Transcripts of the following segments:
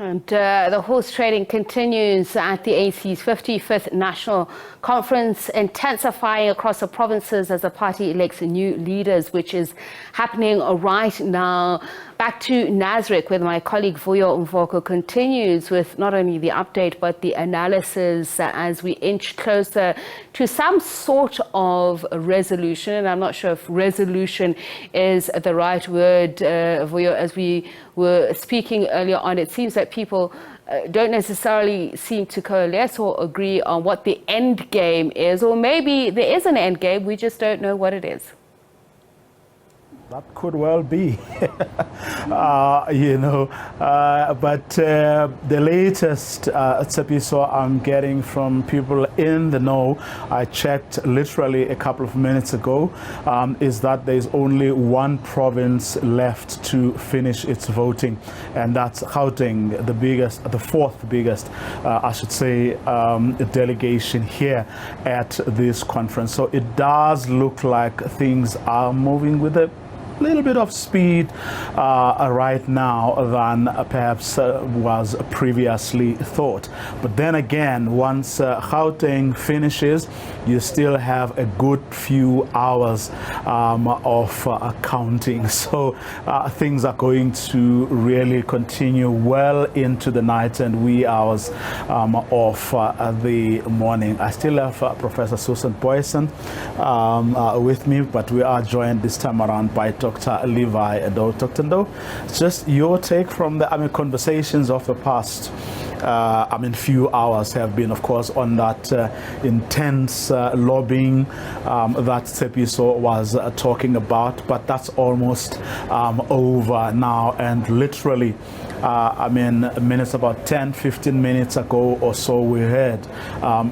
And the horse trading continues at the ANC's 55th National Conference, intensifying across the provinces as the party elects new leaders, which is happening right now. Back to Nasrec, where my colleague Vuyo Mvoko continues with not only the update, but the analysis as we inch closer to some sort of resolution. And I'm not sure if resolution is the right word, Vuyo, as we were speaking earlier on. It seems that people don't necessarily seem to coalesce or agree on what the end game is, or maybe there is an end game, we just don't know what it is. That could well be, but the latest episode I'm getting from people in the know, I checked literally a couple of minutes ago, is that there's only one province left to finish its voting, and that's Gauteng, the fourth biggest, I should say, delegation here at this conference. So it does look like things are moving with a little bit of speed right now than perhaps was previously thought. But then again, once Gauteng finishes, you still have a good few hours of counting. So things are going to really continue well into the night and wee hours of the morning. I still have Professor Susn with me, but we are joined this time around by Dr. Levy and Dr. Ndou. Just your take from the conversations of the past few hours have been, of course, on that intense lobbying that Tsepiso was talking about, but that's almost over now. And literally, minutes about 10-15 minutes ago or so, we heard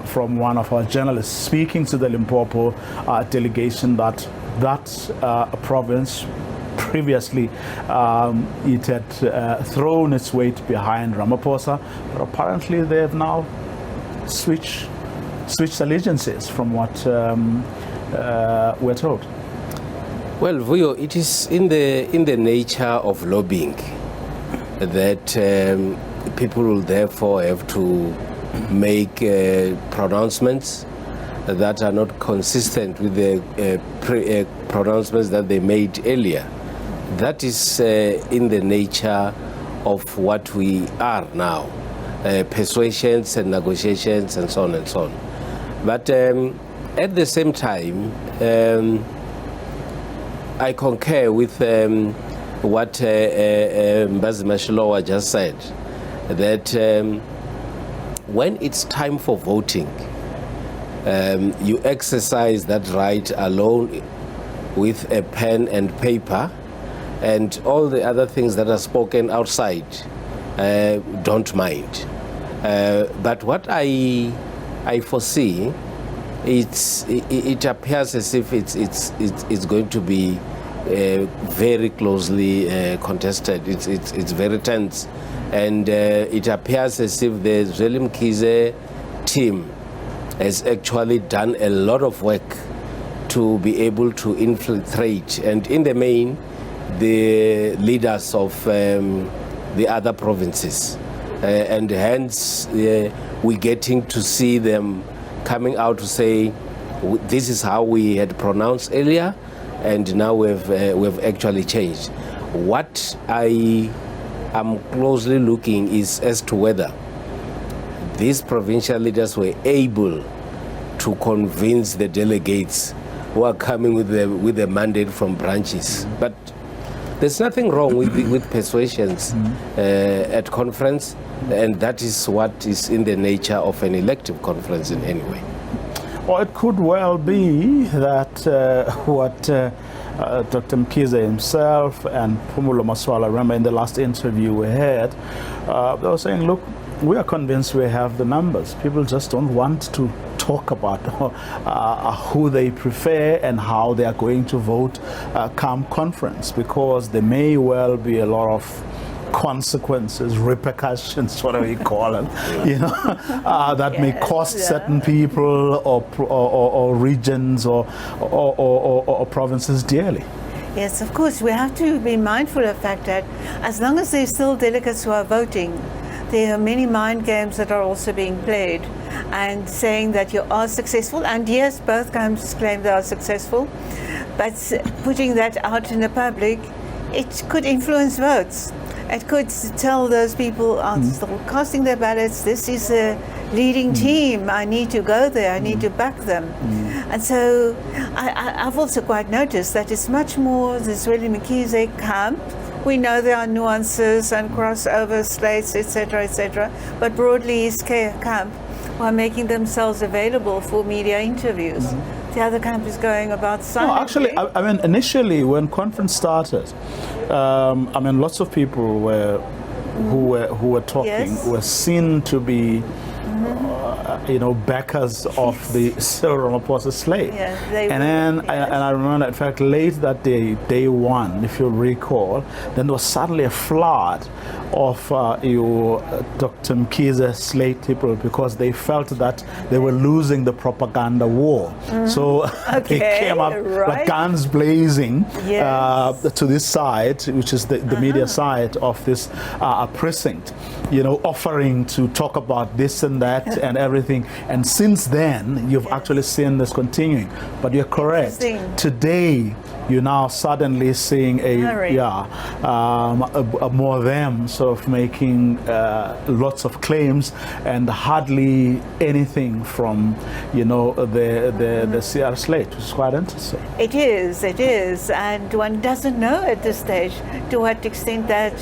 from one of our journalists speaking to the Limpopo delegation that province previously it had thrown its weight behind Ramaphosa, but apparently they have now switched allegiances from what we're told. Well, Vuyo, it is in the nature of lobbying that people will therefore have to make pronouncements that are not consistent with the pronouncements that they made earlier. That is in the nature of what we are now, persuasions and negotiations and so on and so on. But at the same time, I concur with what Mbazima Shilowa just said, that when it's time for voting, you exercise that right alone with a pen and paper, and all the other things that are spoken outside, don't mind. But what I foresee, it appears as if it's going to be very closely contested. It's very tense, and it appears as if the Zweli Mkhize team has actually done a lot of work to be able to infiltrate, and in the main, the leaders of the other provinces. And hence, we're getting to see them coming out to say, this is how we had pronounced earlier, and now we've actually changed. What I am closely looking is as to whether these provincial leaders were able to convince the delegates who are coming with the mandate from branches. But there's nothing wrong with persuasions at conference, and that is what is in the nature of an elective conference in any way. Well, it could well be that what Dr. Mkhize himself and Phumulo Maswala, remember in the last interview we had, they were saying, look, we are convinced we have the numbers. People just don't want to talk about who they prefer and how they are going to vote come conference, because there may well be a lot of consequences, repercussions, whatever you call them, that may cost certain people or regions or provinces dearly. Yes, of course, we have to be mindful of the fact that as long as there's still delegates who are voting, there are many mind games that are also being played, and saying that you are successful. And yes, both camps claim they are successful, but putting that out in the public, it could influence votes. It could tell those people still casting their ballots, this is a leading team, I need to go there, I need to back them. And so I've also quite noticed that it's much more the Zweli Mkhize camp. We know there are nuances and crossover slates, etc., but broadly his camp are making themselves available for media interviews. The other camp is going about silently. No, actually, I mean, initially when conference started, I mean, lots of people who were talking were seen to be, you know, backers of the Cyril Ramaphosa slate. Yeah, they and were, then, yes. and I remember, in fact, late that day, day one, if you recall, then there was suddenly a flood of Dr. Mkhize slate people, because they felt that they were losing the propaganda war. So they came up like guns blazing to this side, which is the media side of this precinct, you know, offering to talk about this and that and everything. And since then, you've actually seen this continuing. But you're correct. Today, you're now suddenly seeing more of them sort of making lots of claims and hardly anything from, you know, the CR slate, which is quite interesting. It is, and one doesn't know at this stage to what extent that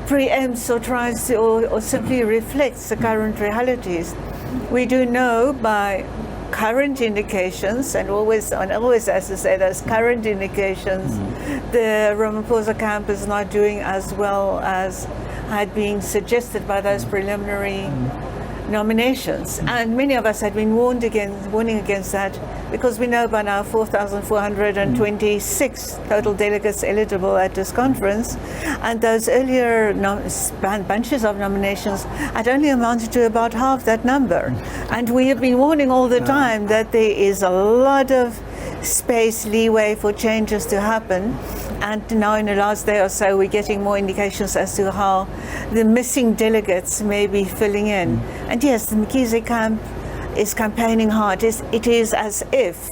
preempts or tries to, or simply reflects the current realities. We do know by current indications, and always has to say those current indications, the Ramaphosa camp is not doing as well as had been suggested by those preliminary nominations. And many of us had been warning against that, because we know by now 4,426 total delegates eligible at this conference, and those earlier bunches of nominations had only amounted to about half that number. And we have been warning all the time that there is a lot of space, leeway for changes to happen. And now in the last day or so, we're getting more indications as to how the missing delegates may be filling in. And yes, the Mkhize camp is campaigning hard. It is as if,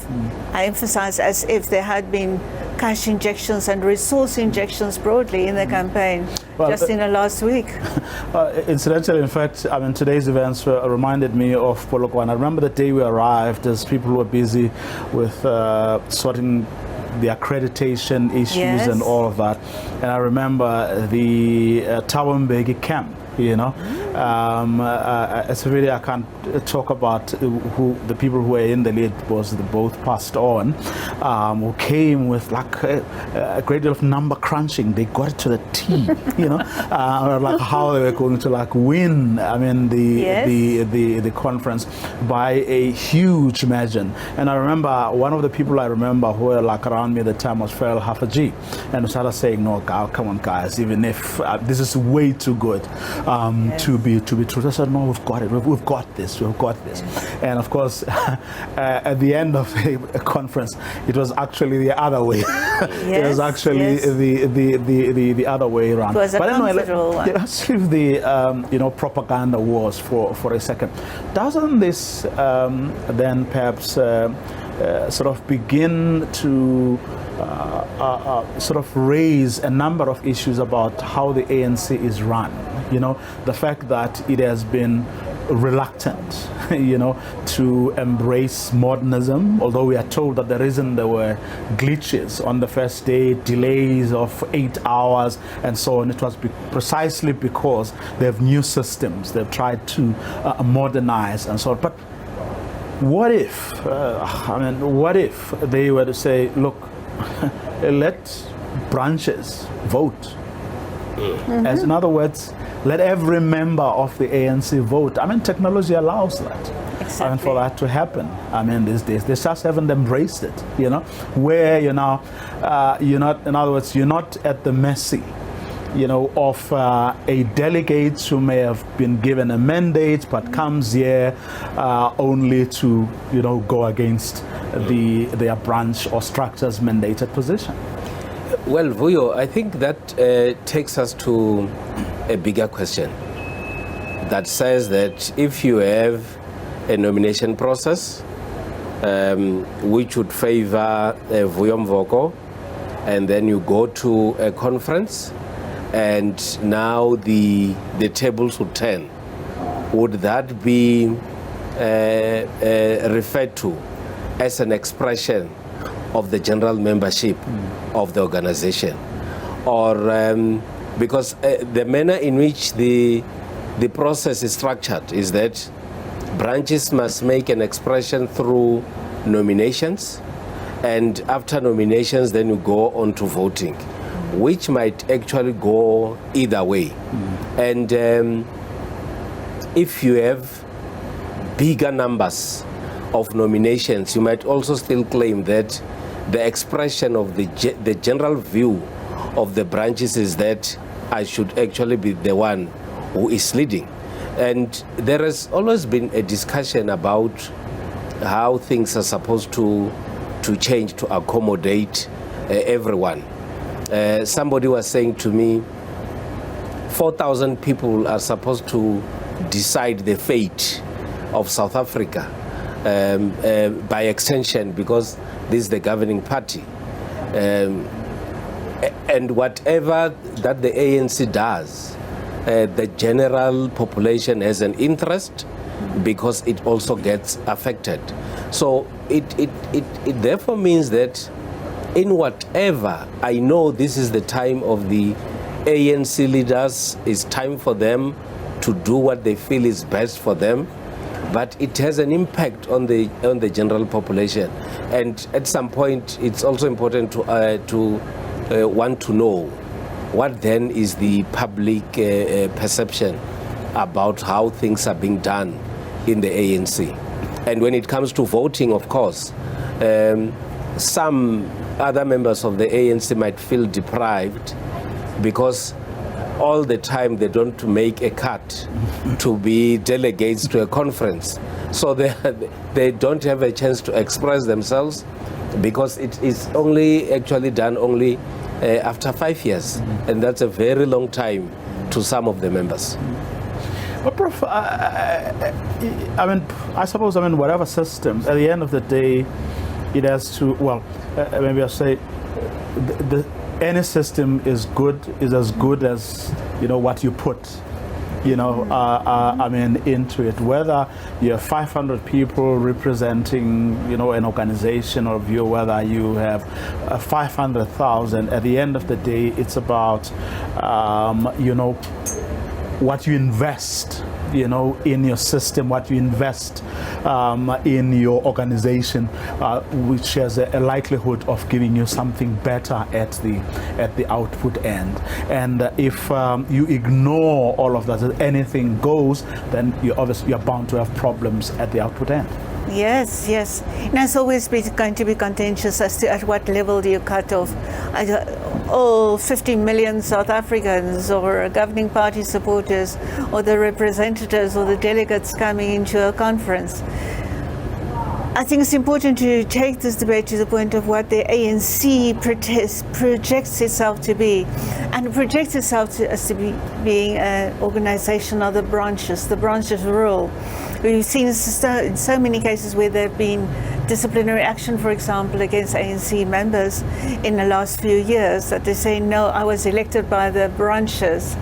I emphasize as if, there had been cash injections and resource injections broadly in the campaign just in the last week. Incidentally, in fact, I mean, today's events reminded me of Polokwane. I remember the day we arrived, as people were busy with sorting the accreditation issues and all of that. And I remember the Tawambegi camp, you know. It's really, I can't talk about who the people who were in the lead, because they both passed on, who came with like a great deal of number crunching. They got it to the T, you know, like how they were going to like win, I mean, the conference by a huge margin. And I remember one of the people I remember who were like around me at the time was Farrell Hafaji, and I started saying, no, come on guys, even if this is way too good to be true. I said, no, we've got it, we've got this. And of course, at the end of the conference, it was actually the other way. It was actually the other way around. It was a comfortable one. Let's leave the you know, propaganda wars for a second. Doesn't this then perhaps sort of begin to sort of raise a number of issues about how the ANC is run? You know, the fact that it has been reluctant, you know, to embrace modernism, although we are told that there were glitches on the first day, delays of 8 hours and so on. It was precisely because they have new systems, they've tried to modernize and so on. But what if, what if they were to say, look, let branches vote? As in other words, let every member of the ANC vote. I mean, technology allows that. Exactly. And for that to happen, I mean, these days, they just haven't embraced it, you know, where, you know, you're not, in other words, you're not at the mercy, you know, of a delegate who may have been given a mandate but comes here only to, you know, go against their branch or structure's mandated position. Well, Vuyo, I think that takes us to a bigger question. that says that if you have a nomination process which would favor Vuyo Mvoko, and then you go to a conference, and now the tables would turn, would that be referred to as an expression of the general membership of the organization? Or because the manner in which the process is structured is that branches must make an expression through nominations, and after nominations then you go on to voting, which might actually go either way. And if you have bigger numbers of nominations, you might also still claim that the expression of the general view of the branches is that I should actually be the one who is leading. And there has always been a discussion about how things are supposed to change to accommodate everyone. Somebody was saying to me, 4,000 people are supposed to decide the fate of South Africa by extension, because this is the governing party. And whatever that the ANC does, the general population has an interest, because it also gets affected. So it therefore means that in whatever, I know this is the time of the ANC leaders, it's time for them to do what they feel is best for them, but it has an impact on the general population. And at some point, it's also important to want to know what then is the public perception about how things are being done in the ANC. And when it comes to voting, of course, some other members of the ANC might feel deprived because all the time they don't make a cut to be delegates to a conference. So they don't have a chance to express themselves, because it is only actually done only after 5 years. And that's a very long time to some of the members. But Prof, I suppose whatever system, at the end of the day, it has to, well, maybe I'll say, any system is as good as, what you put, into it. Whether you have 500 people representing, an organization or view, whether you have 500,000, at the end of the day, it's about, what you invest, in your system, what you invest in your organization, which has a likelihood of giving you something better at the output end. And if you ignore all of that, anything goes, then you're bound to have problems at the output end. Yes. And it's always going to be contentious as to at what level do you cut off all 50 million South Africans, or governing party supporters, or the representatives or the delegates coming into a conference. I think it's important to take this debate to the point of what the ANC projects itself to be, and it projects itself as to being an organization of the branches rule. We've seen so many cases where there have been disciplinary action, for example, against ANC members in the last few years, that they say, no, I was elected by the branches.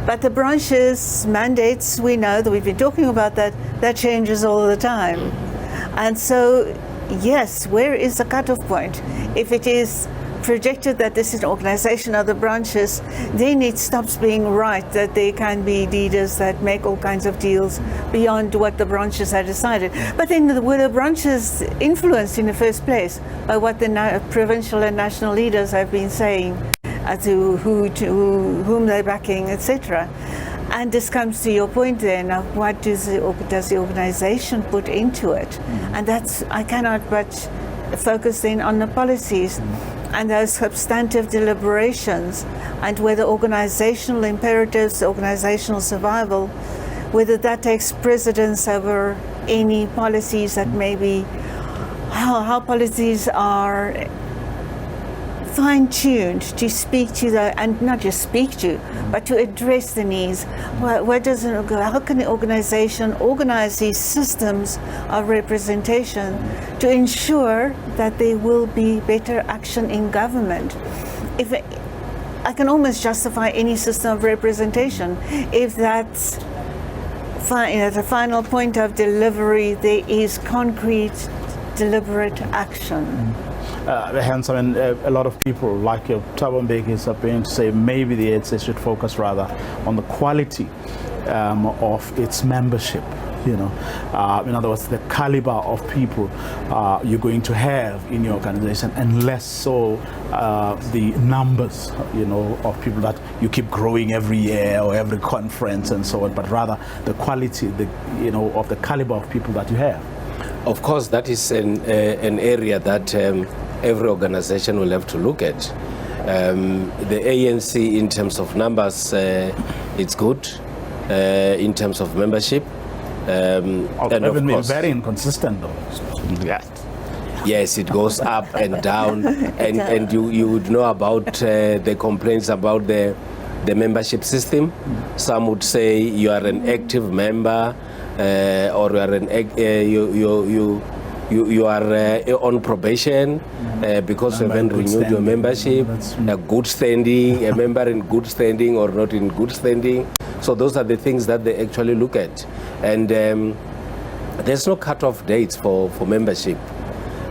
But the branches' mandates, we know that we've been talking about that changes all the time. And so, yes, where is the cutoff point? If it is projected that this is an organization of the branches, then it stops being right that there can be leaders that make all kinds of deals beyond what the branches had decided. But then were the branches influenced in the first place by what the provincial and national leaders have been saying as to whom they're backing, etc.? And this comes to your point then of what does the organization put into it? And that's, I cannot but focus then on the policies and those substantive deliberations, and whether organizational imperatives, organizational survival, whether that takes precedence over any policies that maybe, how policies are fine-tuned to speak to and not just speak to, but to address the needs. Where does it go? How can the organization organize these systems of representation to ensure that there will be better action in government? I can almost justify any system of representation if that's at the final point of delivery there is concrete, deliberate action. Hence, I mean, a lot of people like Thabo Mbeki is appearing to say maybe the ANC should focus rather on the quality of its membership. You know, in other words, the caliber of people you're going to have in your organization, and less so the numbers, you know, of people that you keep growing every year or every conference and so on, but rather the quality, of the caliber of people that you have. Of course, that is an area that every organization will have to look at. The ANC, in terms of numbers, it's good. In terms of membership, and of course, very inconsistent though. Yeah. Yes, it goes up and down, and you would know about the complaints about the membership system. Some would say you are an active member, or you are you are on probation because you haven't renewed your membership. A good standing, a member in good standing or not in good standing. So those are the things that they actually look at, and there's no cut-off dates for membership,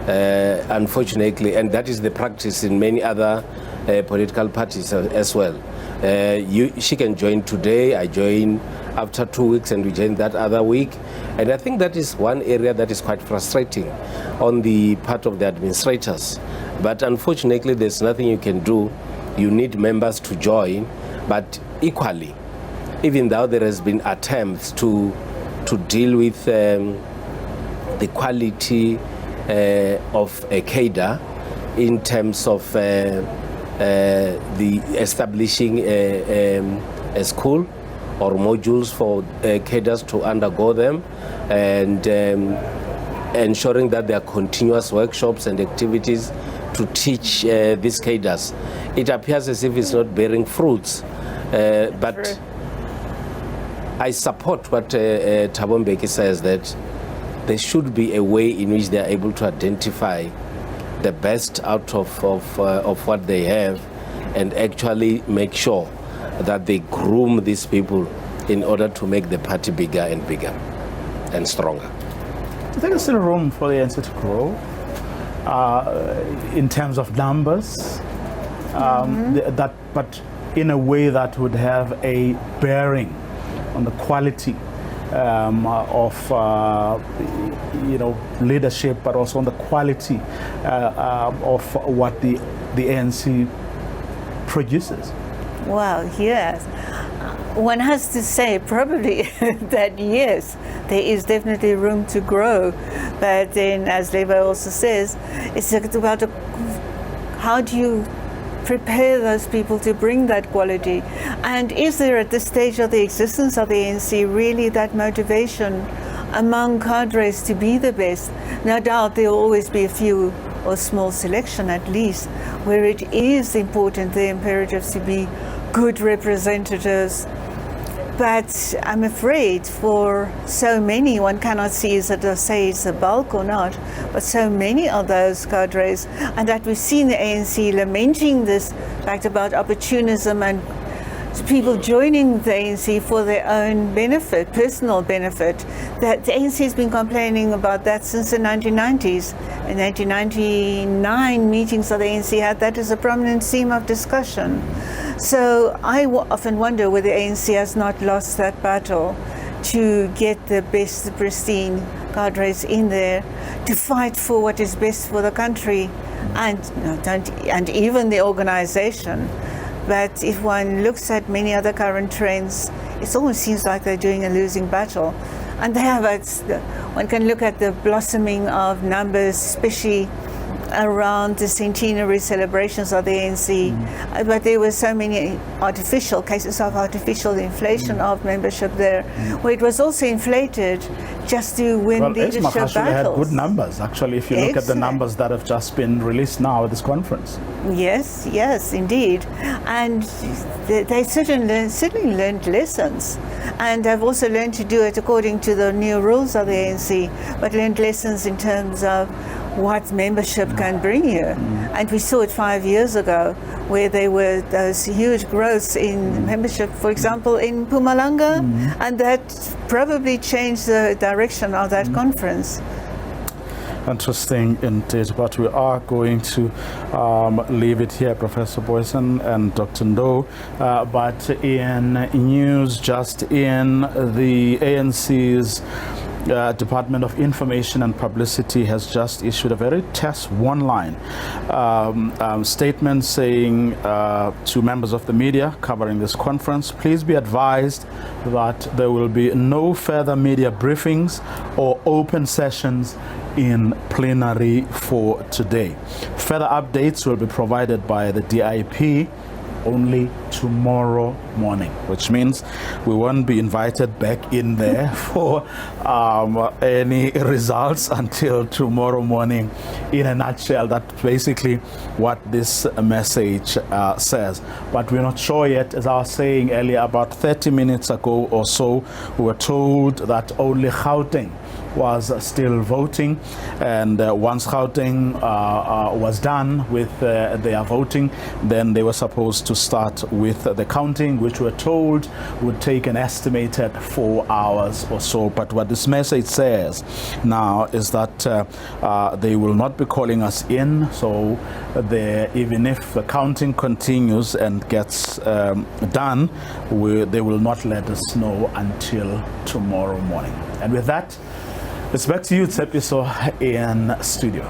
unfortunately, and that is the practice in many other political parties as well. She can join today, I join after 2 weeks, and we join that other week. And I think that is one area that is quite frustrating on the part of the administrators. But unfortunately, there's nothing you can do. You need members to join, but equally, even though there has been attempts to deal with the quality of a cadre in terms of the establishing a school or modules for cadres to undergo them, and ensuring that there are continuous workshops and activities to teach these cadres. It appears as if it's not bearing fruits, but I support what Thabo Mbeki says, that there should be a way in which they are able to identify the best out of what they have, and actually make sure that they groom these people in order to make the party bigger and bigger and stronger. I think there's still room for the ANC to grow in terms of numbers, but in a way that would have a bearing on the quality of leadership, but also on the quality of what the ANC produces. Well, yes. One has to say probably that yes, there is definitely room to grow, but then, as Levy also says, it's about how do you prepare those people to bring that quality, and is there at this stage of the existence of the ANC really that motivation among cadres to be the best? No doubt there will always be a few or small selection at least where it is important, the imperative to be good representatives. But I'm afraid for so many, one cannot see is it to say it's a bulk or not, but so many of those cadres, and that we've seen the ANC lamenting this fact about opportunism and people joining the ANC for their own benefit, personal benefit, that the ANC has been complaining about that since the 1990s. In 1999 meetings of the ANC had that as a prominent theme of discussion. So I often wonder whether the ANC has not lost that battle to get the best, the pristine cadres in there to fight for what is best for the country and even the organization. But if one looks at many other current trends, it almost seems like they're doing a losing battle. And they have, one can look at the blossoming of numbers, especially around the centenary celebrations of the ANC, but there were so many artificial cases of artificial inflation of membership there, where it was also inflated just to win leadership battles. Had good numbers, actually, if you look at the numbers that have just been released now at this conference. Yes, yes, indeed. And they certainly learned lessons. And they've also learned to do it according to the new rules of the ANC, but learned lessons in terms of what membership can bring you. And we saw it 5 years ago, where there were those huge growths in membership, for example, in Mpumalanga, and that probably changed the direction of that conference. Interesting indeed, but we are going to leave it here, Professor Boysen and Dr. Ndou. But in news just in, the ANC's Department of Information and Publicity has just issued a very terse one-line statement saying to members of the media covering this conference, please be advised that there will be no further media briefings or open sessions in plenary for today. Further updates will be provided by the DIP only tomorrow morning, which means we won't be invited back in there for any results until tomorrow morning. In a nutshell, that's basically what this message says. But we're not sure yet. As I was saying earlier, about 30 minutes ago or so, we were told that only Gauteng was still voting, and once Gauteng was done with their voting, then they were supposed to start with the counting, which we're told would take an estimated 4 hours or so. But what this message says now is that they will not be calling us in, so even if the counting continues and gets done, they will not let us know until tomorrow morning. And with that, it's back to you, Tshepiso, in studio.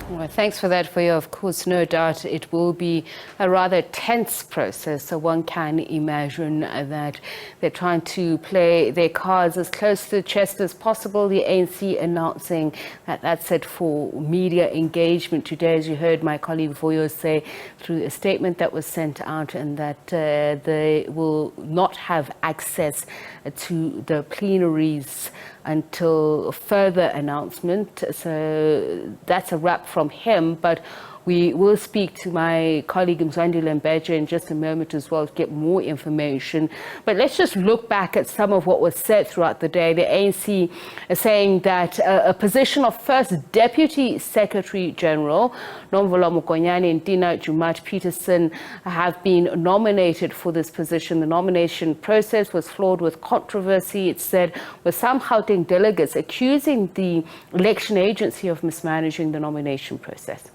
Well, thanks for that, Vuyo. Of course, no doubt it will be a rather tense process. So one can imagine that they're trying to play their cards as close to the chest as possible. The ANC announcing that that's it for media engagement today, as you heard my colleague Vuyo say through a statement that was sent out, and that they will not have access to the plenaries until further announcement. So that's a wrap from him, but we will speak to my colleague Mzwandile Mbeje in just a moment as well to get more information. But let's just look back at some of what was said throughout the day. The ANC is saying that a position of First Deputy Secretary General, Nomvula Mokonyane and Dina Jumat Peterson, have been nominated for this position. The nomination process was flawed with controversy, it said, with some Gauteng delegates accusing the election agency of mismanaging the nomination process.